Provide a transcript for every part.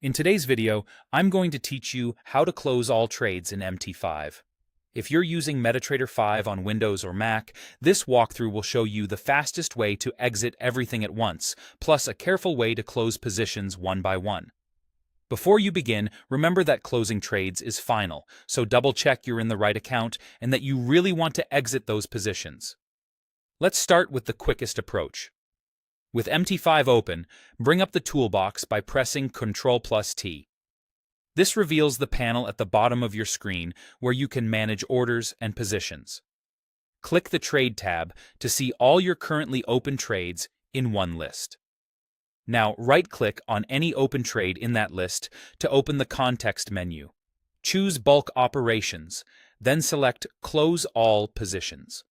In today's video, I'm going to teach you how to close all trades in MT5. If you're using MetaTrader 5 on Windows or Mac, this walkthrough will show you the fastest way to exit everything at once, plus a careful way to close positions one by one. Before you begin, remember that closing trades is final, so double-check you're in the right account and that you really want to exit those positions. Let's start with the quickest approach. With MT5 open, bring up the toolbox by pressing Ctrl+T. This reveals the panel at the bottom of your screen where you can manage orders and positions. Click the Trade tab to see all your currently open trades in one list. Now right-click on any open trade in that list to open the context menu. Choose Bulk Operations, then select Close All Positions.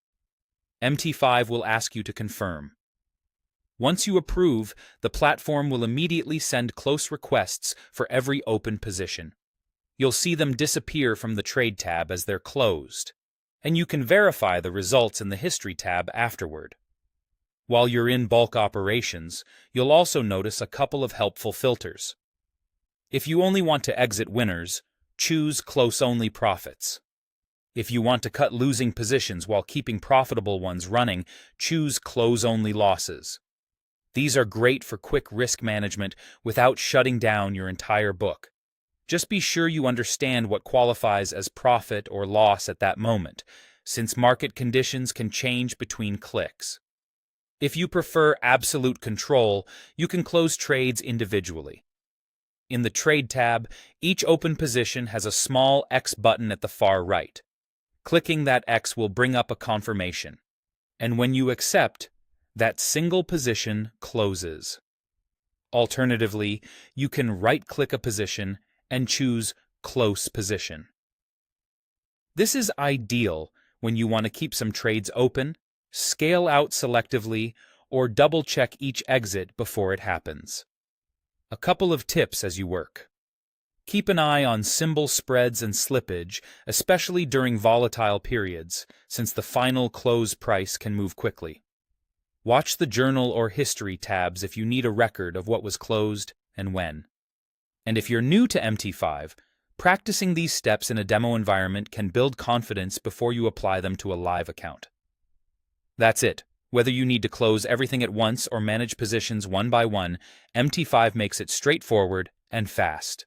MT5 will ask you to confirm. Once you approve, the platform will immediately send close requests for every open position. You'll see them disappear from the Trade tab as they're closed, and you can verify the results in the History tab afterward. While you're in bulk operations, you'll also notice a couple of helpful filters. If you only want to exit winners, choose Close-Only Profits. If you want to cut losing positions while keeping profitable ones running, choose Close-Only Losses. These are great for quick risk management without shutting down your entire book. Just be sure you understand what qualifies as profit or loss at that moment, since market conditions can change between clicks. If you prefer absolute control, you can close trades individually. In the Trade tab, each open position has a small X button at the far right. Clicking that X will bring up a confirmation, and when you accept, that single position closes. Alternatively, you can right-click a position and choose Close Position. This is ideal when you want to keep some trades open, scale out selectively, or double-check each exit before it happens. A couple of tips as you work. Keep an eye on symbol spreads and slippage, especially during volatile periods, since the final close price can move quickly. Watch the Journal or History tabs if you need a record of what was closed and when. And if you're new to MT5, practicing these steps in a demo environment can build confidence before you apply them to a live account. That's it. Whether you need to close everything at once or manage positions one by one, MT5 makes it straightforward and fast.